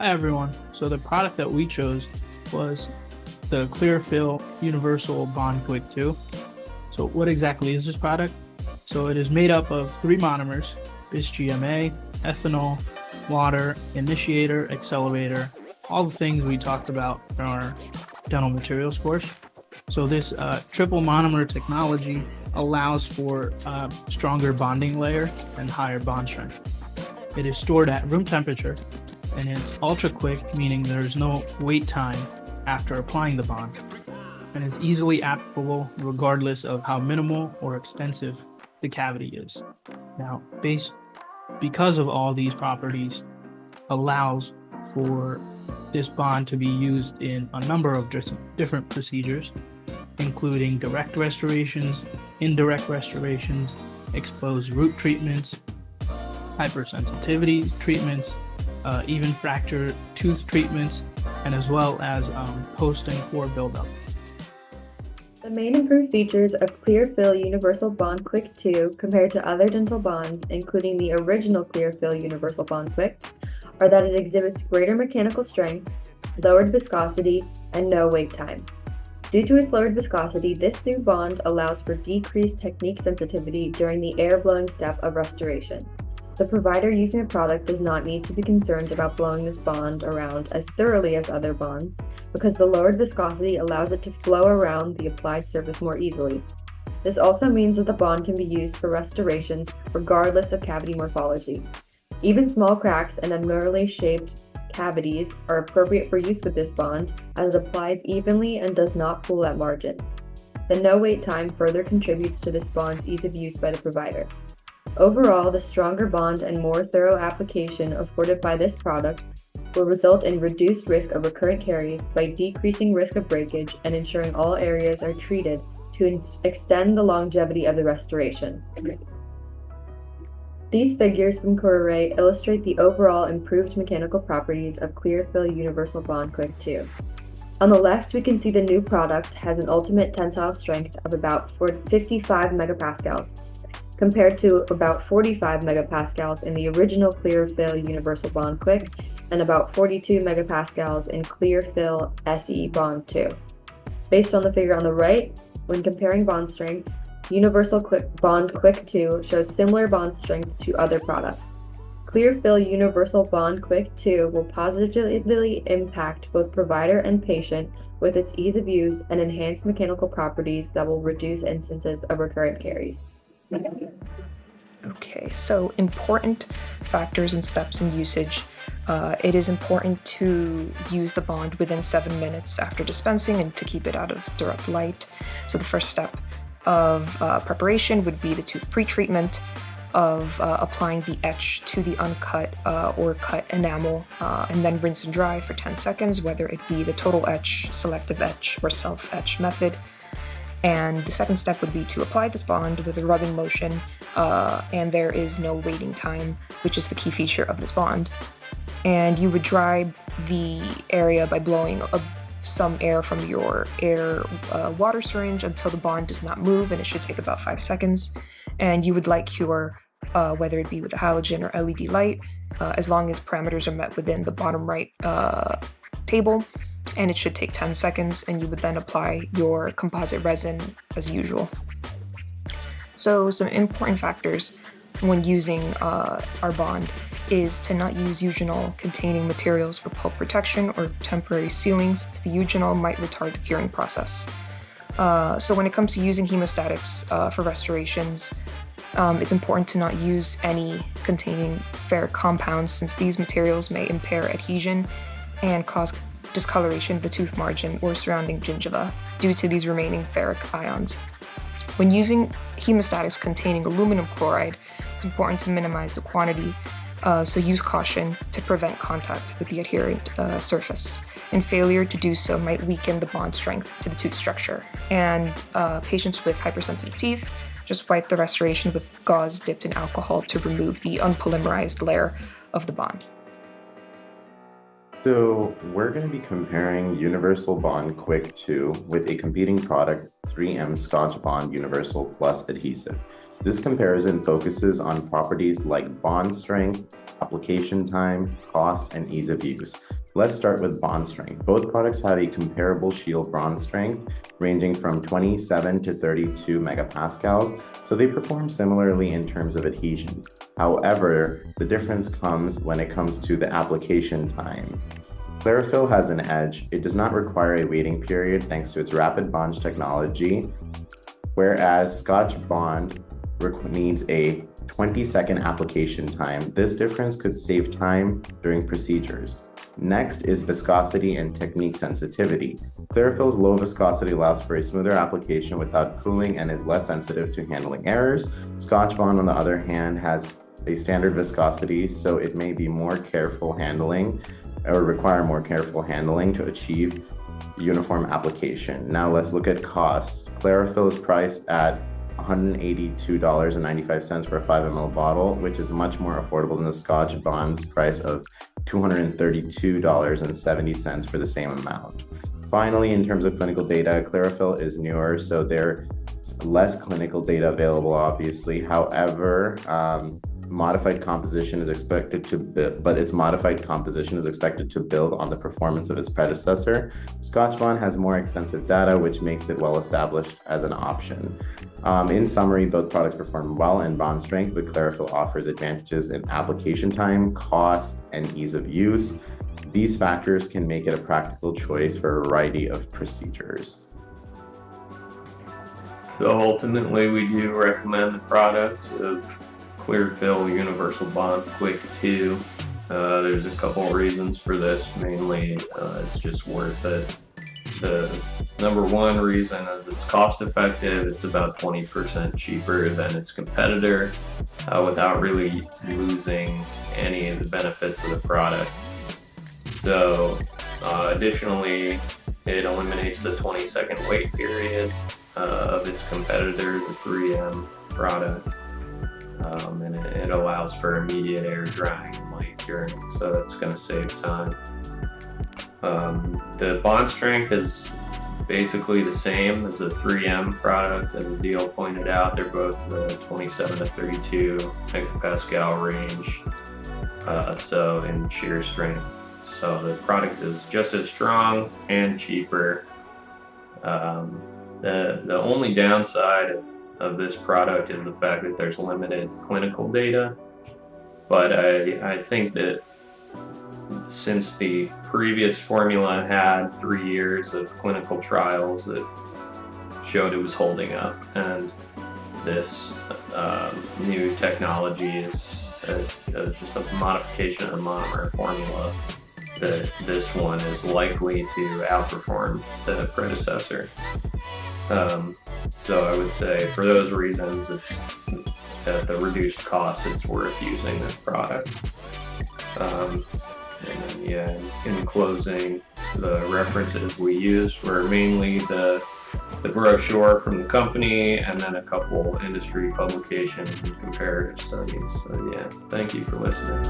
Hi everyone. So the product that we chose was the Clearfill Universal Bond Quick 2. So what exactly is this product? So it is made up of three monomers: bis-GMA, ethanol, water, initiator, accelerator, all the things we talked about in our dental materials course. So this triple monomer technology allows for a stronger bonding layer and higher bond strength. It is stored at room temperature and it's ultra quick, meaning there's no wait time after applying the bond, and is easily applicable regardless of how minimal or extensive the cavity is. Now, because of all these properties, allows for this bond to be used in a number of different procedures, including direct restorations, indirect restorations, exposed root treatments, hypersensitivity treatments, even fracture tooth treatments, and as well as post and core buildup. The main improved features of Clearfill Universal Bond Quick 2 compared to other dental bonds, including the original Clearfill Universal Bond Quick, are that it exhibits greater mechanical strength, lowered viscosity, and no wait time. Due to its lowered viscosity, this new bond allows for decreased technique sensitivity during the air blowing step of restoration. The provider using the product does not need to be concerned about blowing this bond around as thoroughly as other bonds, because the lowered viscosity allows it to flow around the applied surface more easily. This also means that the bond can be used for restorations regardless of cavity morphology. Even small cracks and abnormally shaped cavities are appropriate for use with this bond, as it applies evenly and does not pool at margins. The no wait time further contributes to this bond's ease of use by the provider. Overall, the stronger bond and more thorough application afforded by this product will result in reduced risk of recurrent caries by decreasing risk of breakage and ensuring all areas are treated to extend the longevity of the restoration. These figures from Corray illustrate the overall improved mechanical properties of Clearfill Universal Bond Quick 2. On the left, we can see the new product has an ultimate tensile strength of about 55 megapascals, compared to about 45 megapascals in the original Clearfill Universal Bond Quick and about 42 megapascals in Clearfill SE Bond 2. Based on the figure on the right, when comparing bond strengths, Universal Bond Quick 2 shows similar bond strength to other products. Clearfill Universal Bond Quick 2 will positively impact both provider and patient with its ease of use and enhanced mechanical properties that will reduce instances of recurrent caries. Okay, so important factors and steps in usage. It is important to use the bond within 7 minutes after dispensing and to keep it out of direct light. So the first step of preparation would be the tooth pre-treatment of applying the etch to the uncut or cut enamel, and then rinse and dry for 10 seconds, whether it be the total etch, selective etch, or self-etch method. And the second step would be to apply this bond with a rubbing motion, and there is no waiting time, which is the key feature of this bond. And you would dry the area by blowing some air from your water syringe until the bond does not move, and it should take about 5 seconds. And you would light cure, whether it be with a halogen or LED light, as long as parameters are met within the bottom right table. And it should take 10 seconds, and you would then apply your composite resin as usual. So some important factors when using our bond is to not use eugenol containing materials for pulp protection or temporary sealing, since the eugenol might retard the curing process. So when it comes to using hemostatics for restorations, it's important to not use any containing ferric compounds, since these materials may impair adhesion and cause discoloration of the tooth margin or surrounding gingiva due to these remaining ferric ions. When using hemostatics containing aluminum chloride, it's important to minimize the quantity, so use caution to prevent contact with the adherent surface. And failure to do so might weaken the bond strength to the tooth structure. And patients with hypersensitive teeth, just wipe the restoration with gauze dipped in alcohol to remove the unpolymerized layer of the bond. So we're going to be comparing Universal Bond Quick 2 with a competing product, 3M Scotch Bond Universal Plus Adhesive. This comparison focuses on properties like bond strength, application time, cost, and ease of use. Let's start with bond strength. Both products have a comparable shield bond strength ranging from 27 to 32 megapascals, so they perform similarly in terms of adhesion. However, the difference comes when it comes to the application time. Chlorophyll has an edge. It does not require a waiting period thanks to its rapid bond technology, whereas Scotch Bond needs a 20-second application time. This difference could save time during procedures. Next is viscosity and technique sensitivity. Chlorophyll's low viscosity allows for a smoother application without cooling and is less sensitive to handling errors. Scotch Bond, on the other hand, has a standard viscosity, so it may be more careful handling or require more careful handling to achieve uniform application. Now let's look at costs. Chlorophyll is priced at $182.95 for a 5 ml bottle, which is much more affordable than the Scotch Bond's price of $232.70 for the same amount. Finally, in terms of clinical data, chlorophyll is newer, so there's less clinical data available, obviously. However, modified composition is expected to its modified composition is expected to build on the performance of its predecessor. Scotch Bond has more extensive data, which makes it well established as an option. In summary, both products perform well in bond strength, but chlorophyll offers advantages in application time, cost, and ease of use. These factors can make it a practical choice for a variety of procedures. So ultimately, we do recommend the product of Clearfill Universal Bond Quick 2. There's a couple reasons for this. Mainly, it's just worth it. The number one reason is it's cost effective. It's about 20% cheaper than its competitor without really losing any of the benefits of the product. So additionally, it eliminates the 20-second wait period of its competitor, the 3M product. And it allows for immediate air drying and light curing, so that's going to save time. The bond strength is basically the same as the 3M product, as Adil pointed out. They're both the 27 to 32 megapascal range, so in shear strength. So the product is just as strong and cheaper. The only downside of this product is the fact that there's limited clinical data, but I think that since the previous formula had 3 years of clinical trials that showed it was holding up, and this new technology is just a modification of the monomer formula, that this one is likely to outperform the predecessor. So I would say for those reasons, it's at the reduced cost, it's worth using this product. And then, yeah, in closing, the references we used were mainly the brochure from the company and then a couple industry publications and comparative studies. So yeah, thank you for listening.